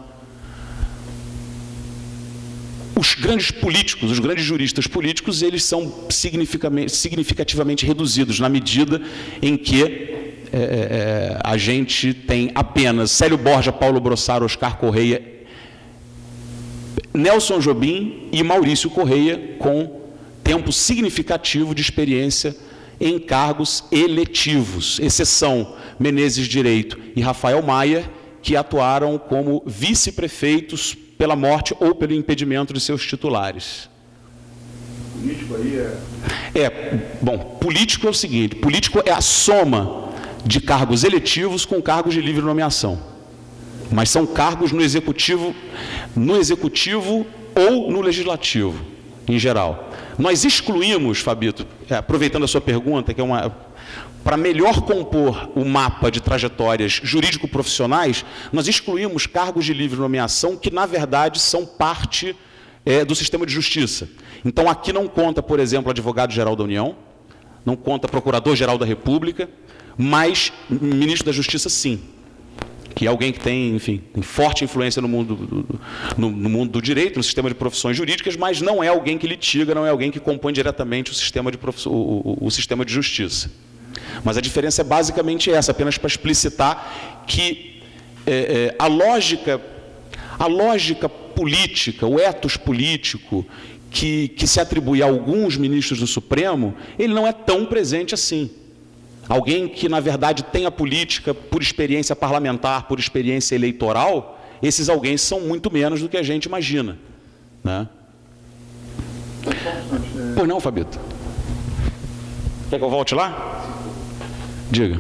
Os grandes políticos, os grandes juristas políticos, eles são significativamente reduzidos na medida em que a gente tem apenas Célio Borja, Paulo Brossari, Oscar Correia, Nelson Jobim e Maurício Correia, com tempo significativo de experiência em cargos eletivos, exceção Menezes Direito e Rafael Maia, que atuaram como vice-prefeitos pela morte ou pelo impedimento de seus titulares. Político aí Bom, político é o seguinte, político é a soma de cargos eletivos com cargos de livre nomeação. Mas são cargos no executivo ou no legislativo, em geral. Nós excluímos, Fabito, aproveitando a sua pergunta, que é para melhor compor o mapa de trajetórias jurídico-profissionais, nós excluímos cargos de livre nomeação que, na verdade, são parte do sistema de justiça. Então, aqui não conta, por exemplo, advogado-geral da União, não conta procurador-geral da República, mas ministro da Justiça, sim. Que é alguém que tem, enfim, tem forte influência no mundo do direito, no sistema de profissões jurídicas, mas não é alguém que litiga, não é alguém que compõe diretamente o sistema de justiça. Mas a diferença é basicamente essa, apenas para explicitar que a A lógica política, o ethos político que se atribui a alguns ministros do Supremo, ele não é tão presente assim. Alguém que, na verdade, tem a política por experiência parlamentar, por experiência eleitoral, esses alguém são muito menos do que a gente imagina, né? Pois não, Fabito? Quer que eu volte lá? Diga.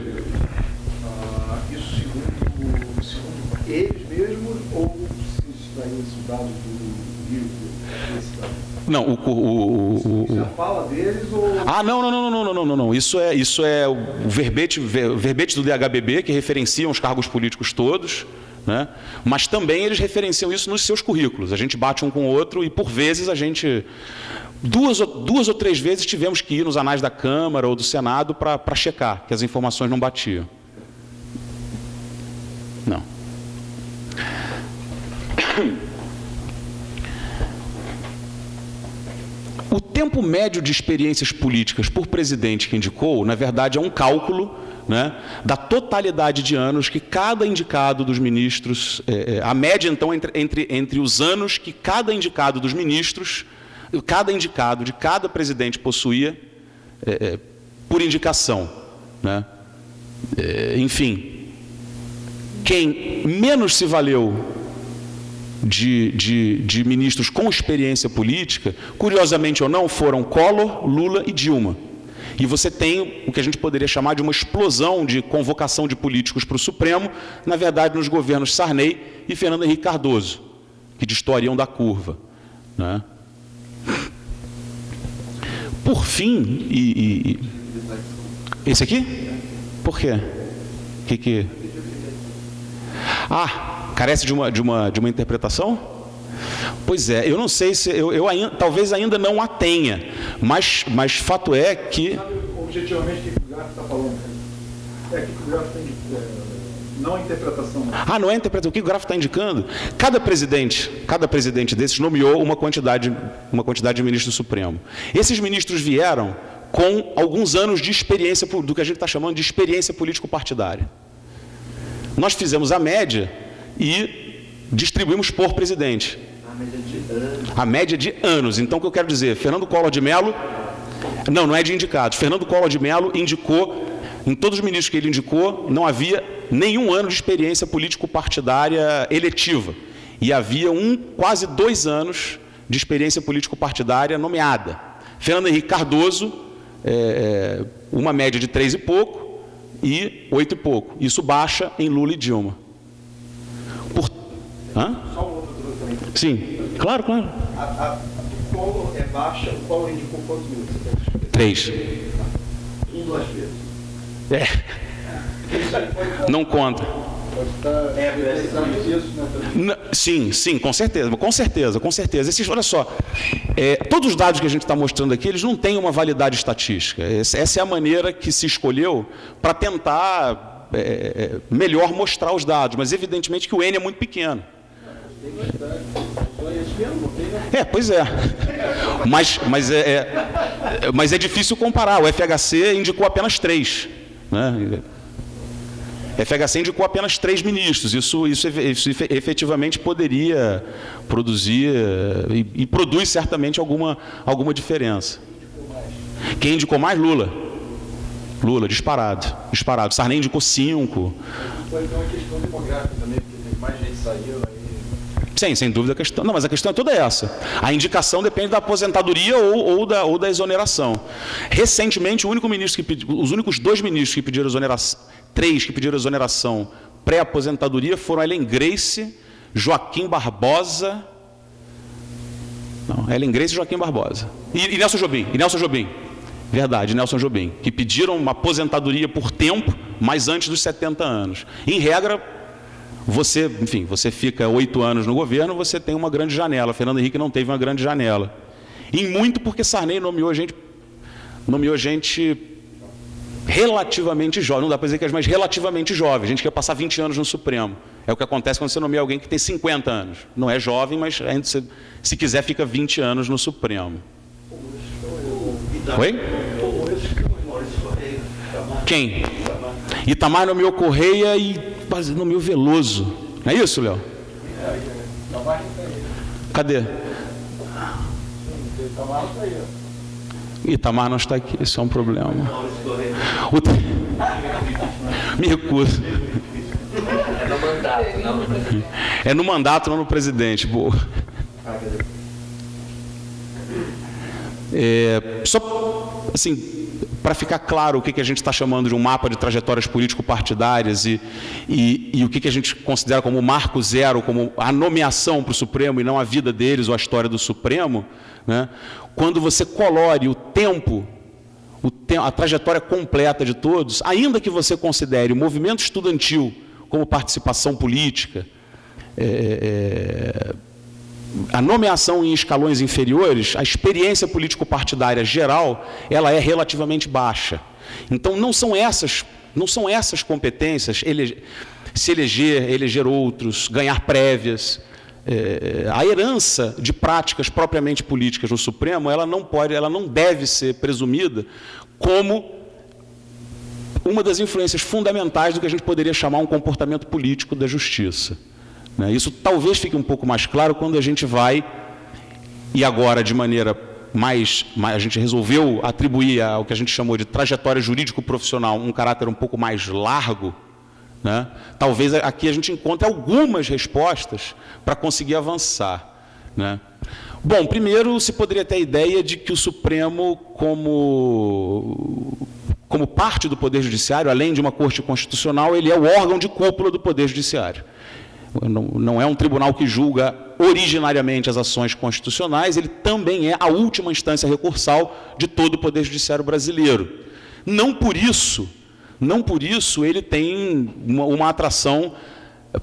Isso segundo eles mesmos ou se extraiu esse dado do livro? Não, Você fala deles ou... não. Isso é o verbete do DHBB, que referenciam os cargos políticos todos, né? Mas também eles referenciam isso nos seus currículos. A gente bate um com o outro e, por vezes, a gente... Duas ou três vezes tivemos que ir nos anais da Câmara ou do Senado para checar que as informações não batiam. Não. O tempo médio de experiências políticas por presidente que indicou, na verdade, é um cálculo, né, da totalidade de anos que cada indicado dos ministros, a média, então, entre os anos que cada indicado dos ministros, cada indicado de cada presidente possuía por indicação, né? Enfim, quem menos se valeu de ministros com experiência política, curiosamente ou não, foram Collor, Lula e Dilma. E você tem o que a gente poderia chamar de uma explosão de convocação de políticos para o Supremo, na verdade, nos governos Sarney e Fernando Henrique Cardoso, que destoariam da curva, né? Por fim, esse aqui? Por quê? Carece de uma interpretação? Pois é, eu não sei se... talvez ainda não a tenha, mas fato é que... Sabe objetivamente o que o Graff está falando? É que o Graff tem... não a interpretação. Não é a interpretação. O que o Graff está indicando? Cada presidente desses nomeou uma quantidade de ministros do Supremo. Esses ministros vieram com alguns anos de experiência, do que a gente está chamando de experiência político-partidária. Nós fizemos a média e distribuímos por presidente. A média de anos. Então, o que eu quero dizer? Fernando Collor de Mello... Não é de indicados. Fernando Collor de Mello indicou... Em todos os ministros que ele indicou, não havia nenhum ano de experiência político-partidária eletiva. E havia quase 2 anos de experiência político-partidária nomeada. Fernando Henrique Cardoso, uma média de 3 e pouco e 8 e pouco. Isso baixa em Lula e Dilma. Só uma outra dúvida também. Sim, claro. O Collor é baixa, o Collor indicou quantos minutos? 3. 2 vezes. Não conta. Sim, com certeza. Olha só, todos os dados que a gente está mostrando aqui, eles não têm uma validade estatística. Essa é a maneira que se escolheu para tentar melhor mostrar os dados, mas evidentemente que o N é muito pequeno. Pois é. Mas é difícil comparar. O FHC indicou apenas 3. Né? FHC indicou apenas 3 ministros. Isso efetivamente poderia produzir, e produz certamente alguma diferença. Quem indicou mais? Lula, disparado. Sarney indicou 5. Foi uma questão demográfica também, porque mais gente saiu aí. Sim, sem dúvida a questão. Não, mas a questão é toda essa. A indicação depende da aposentadoria ou da exoneração. Recentemente, os únicos 2 ministros que pediram exoneração, 3 que pediram exoneração pré-aposentadoria foram Ellen Grace, Joaquim Barbosa. Não, Ellen Grace e Joaquim Barbosa. E Nelson Jobim. Verdade, Nelson Jobim. Que pediram uma aposentadoria por tempo, mas antes dos 70 anos. Em regra, você fica 8 anos no governo, você tem uma grande janela. Fernando Henrique não teve uma grande janela. E muito porque Sarney nomeou gente relativamente jovem. Não dá para dizer que é mais relativamente jovem. A gente quer passar 20 anos no Supremo. É o que acontece quando você nomeia alguém que tem 50 anos. Não é jovem, mas se quiser fica 20 anos no Supremo. Oi? Quem? Itamar nomeou Correia e nomeou Veloso. Não é isso, Léo? Cadê? Itamar está aí. Itamar não está aqui, isso é um problema. Me recuso. É no mandato, não no presidente. É no mandato, não no presidente. Boa. Só, assim, para ficar claro o que a gente está chamando de um mapa de trajetórias político-partidárias e o que a gente considera como marco zero, como a nomeação para o Supremo e não a vida deles ou a história do Supremo, né? Quando você colore o tempo, a trajetória completa de todos, ainda que você considere o movimento estudantil como participação política, a nomeação em escalões inferiores, a experiência político-partidária geral, ela é relativamente baixa. Então, não são essas competências, se eleger outros, ganhar prévias. A herança de práticas propriamente políticas no Supremo, ela não deve ser presumida como uma das influências fundamentais do que a gente poderia chamar um comportamento político da justiça. Isso talvez fique um pouco mais claro quando a gente vai, e agora de maneira a gente resolveu atribuir ao que a gente chamou de trajetória jurídico-profissional um caráter um pouco mais largo, né? Talvez aqui a gente encontre algumas respostas para conseguir avançar, né? Bom, primeiro se poderia ter a ideia de que o Supremo, como parte do Poder Judiciário, além de uma Corte Constitucional, ele é o órgão de cúpula do Poder Judiciário. Não é um tribunal que julga originariamente as ações constitucionais, ele também é a última instância recursal de todo o Poder Judiciário brasileiro. Não por isso ele tem uma atração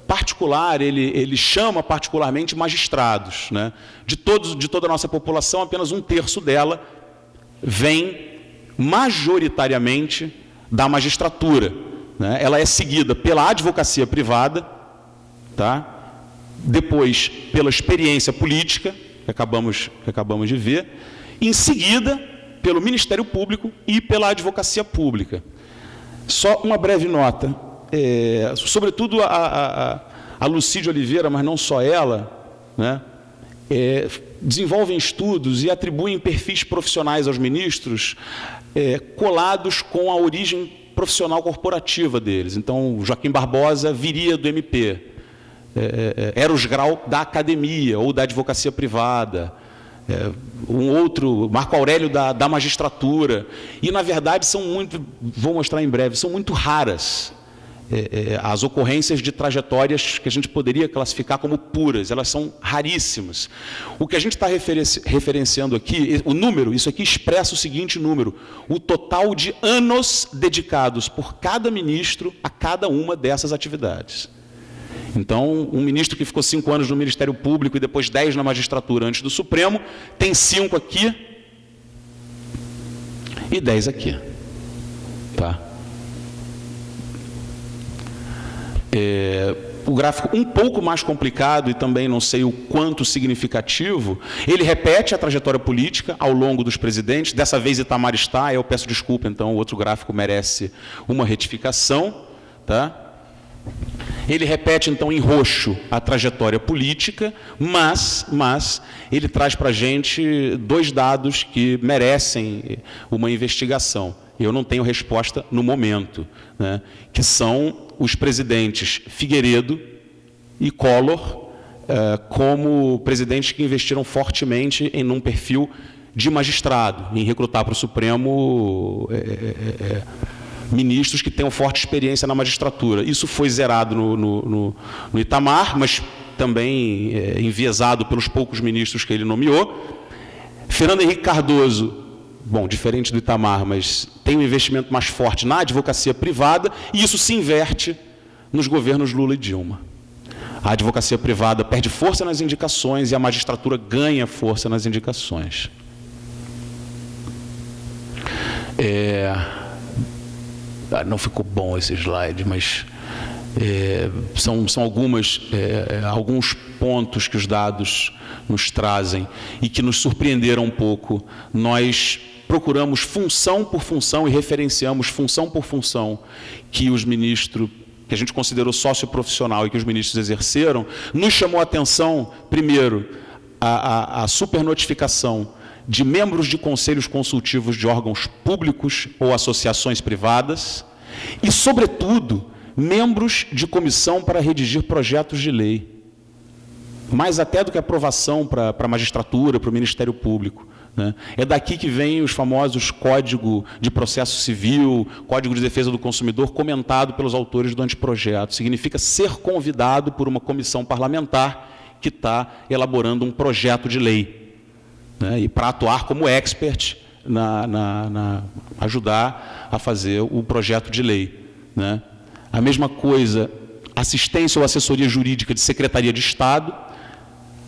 particular, ele chama particularmente magistrados, né? De toda a nossa população, apenas 1/3 dela vem majoritariamente da magistratura, né? Ela é seguida pela advocacia privada, tá? Depois pela experiência política, que acabamos de ver, em seguida pelo Ministério Público e pela advocacia pública. Só uma breve nota, sobretudo a Lucídia Oliveira, mas não só ela, né, desenvolvem estudos e atribuem perfis profissionais aos ministros colados com a origem profissional corporativa deles. Então, Joaquim Barbosa viria do MP, Eros Grau da academia ou da advocacia privada, um outro, Marco Aurélio da magistratura, e na verdade vou mostrar em breve, são muito raras as ocorrências de trajetórias que a gente poderia classificar como puras, elas são raríssimas. O que a gente está referenciando aqui, o número, isso aqui expressa o seguinte número: o total de anos dedicados por cada ministro a cada uma dessas atividades. Então, um ministro que ficou 5 anos no Ministério Público e depois 10 na magistratura antes do Supremo, tem 5 aqui e 10 aqui. Tá? O gráfico um pouco mais complicado e também não sei o quanto significativo, ele repete a trajetória política ao longo dos presidentes. Dessa vez Itamar está, eu peço desculpa, então o outro gráfico merece uma retificação, tá? Ele repete, então, em roxo a trajetória política, mas ele traz para a gente 2 dados que merecem uma investigação. Eu não tenho resposta no momento, né? Que são os presidentes Figueiredo e Collor, como presidentes que investiram fortemente em um perfil de magistrado, em recrutar para o Supremo ministros que tenham forte experiência na magistratura. Isso foi zerado no Itamar, mas também enviesado pelos poucos ministros que ele nomeou. Fernando Henrique Cardoso, bom, diferente do Itamar, mas tem um investimento mais forte na advocacia privada, e isso se inverte nos governos Lula e Dilma. A advocacia privada perde força nas indicações e a magistratura ganha força nas indicações. Não ficou bom esse slide, mas são alguns pontos que os dados nos trazem e que nos surpreenderam um pouco. Nós procuramos função por função e referenciamos função por função que os ministros que a gente considerou socioprofissional e que os ministros exerceram, nos chamou a atenção, primeiro, a supernotificação de membros de conselhos consultivos de órgãos públicos ou associações privadas e, sobretudo, membros de comissão para redigir projetos de lei, mais até do que aprovação para a magistratura, para o Ministério Público, né? É daqui que vem os famosos Código de Processo Civil, Código de Defesa do Consumidor, comentado pelos autores do anteprojeto. Significa ser convidado por uma comissão parlamentar que está elaborando um projeto de lei, né? E para atuar como expert, ajudar a fazer o projeto de lei, né? A mesma coisa, assistência ou assessoria jurídica de Secretaria de Estado,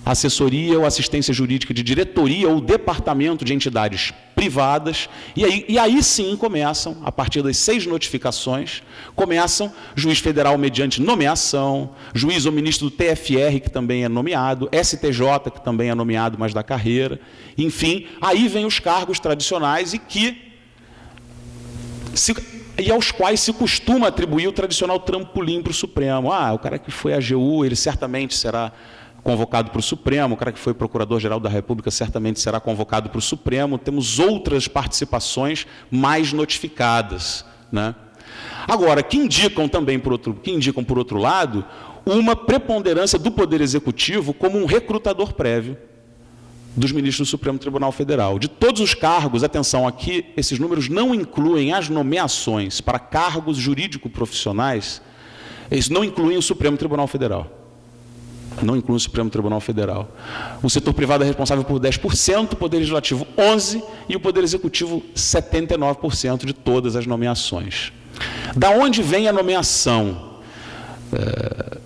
assessoria ou assistência jurídica de diretoria ou departamento de entidades privadas, e aí sim começam, a partir das 6 notificações, começam juiz federal mediante nomeação, juiz ou ministro do TFR, que também é nomeado, STJ, que também é nomeado, mas da carreira, enfim, aí vem os cargos tradicionais e aos quais se costuma atribuir o tradicional trampolim para o Supremo. O cara que foi AGU, ele certamente será convocado para o Supremo, o cara que foi Procurador-Geral da República certamente será convocado para o Supremo. Temos outras participações mais notificadas, né? Agora, que indicam por outro lado, uma preponderância do Poder Executivo como um recrutador prévio dos ministros do Supremo Tribunal Federal. De todos os cargos, atenção, aqui esses números não incluem as nomeações para cargos jurídico-profissionais, eles não incluem o Supremo Tribunal Federal. Não inclui o Supremo Tribunal Federal. O setor privado é responsável por 10%, o Poder Legislativo 11% e o Poder Executivo 79% de todas as nomeações. Da onde vem a nomeação?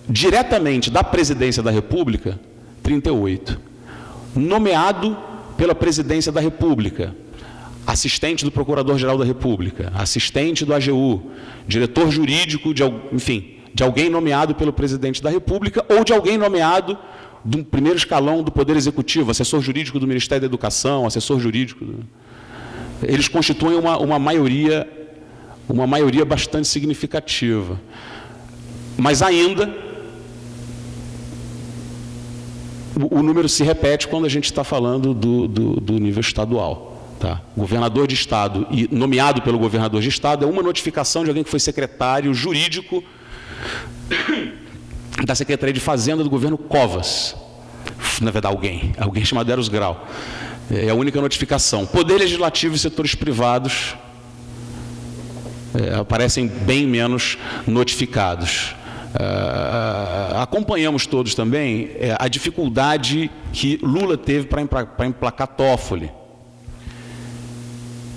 Diretamente da Presidência da República, 38%. Nomeado pela Presidência da República, assistente do Procurador-Geral da República, assistente do AGU, diretor jurídico de alguém nomeado pelo Presidente da República ou de alguém nomeado do primeiro escalão do Poder Executivo, assessor jurídico do Ministério da Educação, assessor jurídico. Eles constituem uma maioria bastante significativa. Mas ainda, o número se repete quando a gente está falando do nível estadual. Tá? Governador de Estado e nomeado pelo governador de Estado é uma notificação de alguém que foi secretário jurídico da Secretaria de Fazenda do governo Covas. Na verdade, alguém chamado Eros Grau. É a única notificação. Poder Legislativo e setores privados aparecem bem menos notificados. Acompanhamos todos também a dificuldade que Lula teve para emplacar Toffoli.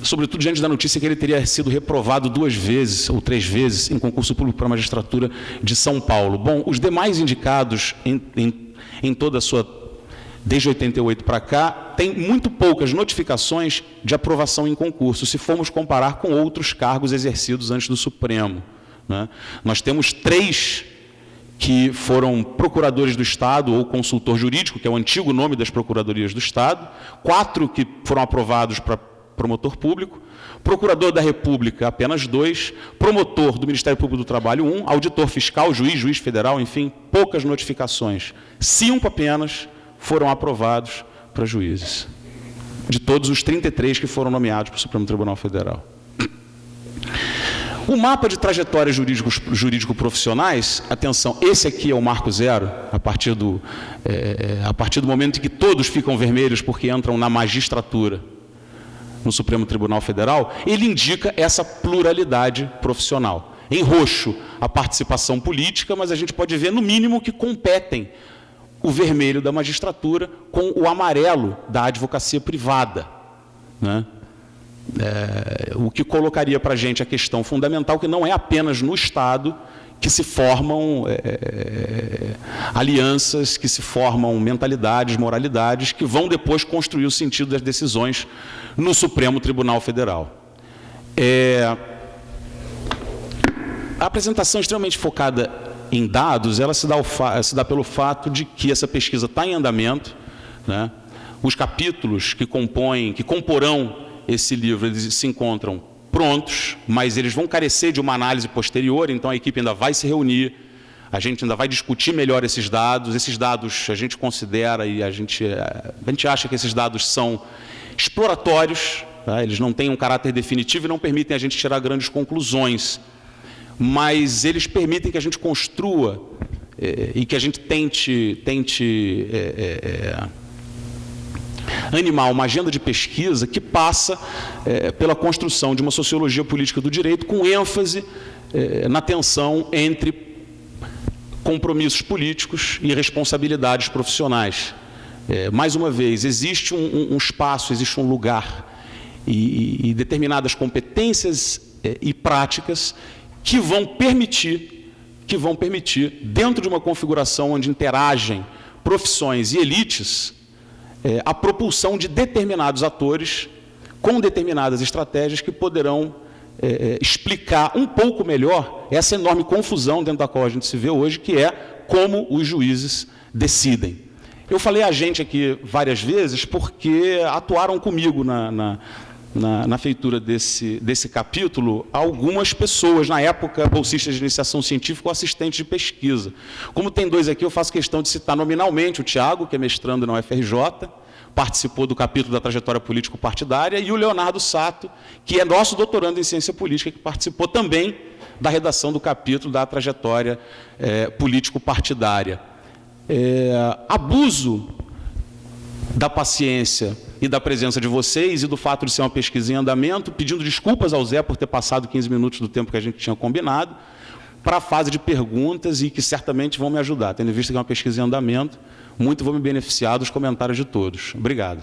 Sobretudo diante da notícia que ele teria sido reprovado 2 vezes ou 3 vezes em concurso público para a magistratura de São Paulo. Bom, os demais indicados em toda a sua, desde 88 para cá, tem muito poucas notificações de aprovação em concurso, se formos comparar com outros cargos exercidos antes do Supremo, né? Nós temos 3 que foram procuradores do Estado ou consultor jurídico, que é o antigo nome das procuradorias do Estado, 4 que foram aprovados para promotor público, procurador da República, apenas 2, promotor do Ministério Público do Trabalho, 1, auditor fiscal, juiz federal, enfim, poucas notificações. 5 apenas foram aprovados para juízes, de todos os 33 que foram nomeados para o Supremo Tribunal Federal. O mapa de trajetórias jurídico-profissionais, atenção, esse aqui é o marco zero, a partir do momento em que todos ficam vermelhos porque entram na magistratura, no Supremo Tribunal Federal, ele indica essa pluralidade profissional. Em roxo, a participação política, mas a gente pode ver, no mínimo, que competem o vermelho da magistratura com o amarelo da advocacia privada, né? O que colocaria para a gente a questão fundamental, que não é apenas no Estado que se formam alianças, que se formam mentalidades, moralidades, que vão depois construir o sentido das decisões no Supremo Tribunal Federal. A apresentação extremamente focada em dados, ela se dá pelo fato de que essa pesquisa está em andamento, né? Os capítulos que comporão esse livro, eles se encontram prontos, mas eles vão carecer de uma análise posterior, então a equipe ainda vai se reunir, a gente ainda vai discutir melhor esses dados a gente considera e a gente acha que esses dados são exploratórios, tá? Eles não têm um caráter definitivo e não permitem a gente tirar grandes conclusões, mas eles permitem que a gente construa e que a gente tente animar uma agenda de pesquisa que passa pela construção de uma sociologia política do direito com ênfase na tensão entre compromissos políticos e responsabilidades profissionais. Mais uma vez, existe um espaço, existe um lugar e determinadas competências e práticas que vão permitir, dentro de uma configuração onde interagem profissões e elites, a propulsão de determinados atores com determinadas estratégias que poderão explicar um pouco melhor essa enorme confusão dentro da qual a gente se vê hoje, que é como os juízes decidem. Eu falei a gente aqui várias vezes porque atuaram comigo na feitura desse capítulo algumas pessoas, na época, bolsistas de iniciação científica ou assistentes de pesquisa. Como tem dois aqui, eu faço questão de citar nominalmente o Tiago, que é mestrando na UFRJ, participou do capítulo da trajetória político-partidária, e o Leonardo Sato, que é nosso doutorando em ciência política, que participou também da redação do capítulo da trajetória político-partidária. Abuso da paciência e da presença de vocês e do fato de ser uma pesquisa em andamento, pedindo desculpas ao Zé por ter passado 15 minutos do tempo que a gente tinha combinado, para a fase de perguntas e que certamente vão me ajudar, tendo em vista que é uma pesquisa em andamento, muito vou me beneficiar dos comentários de todos. Obrigado.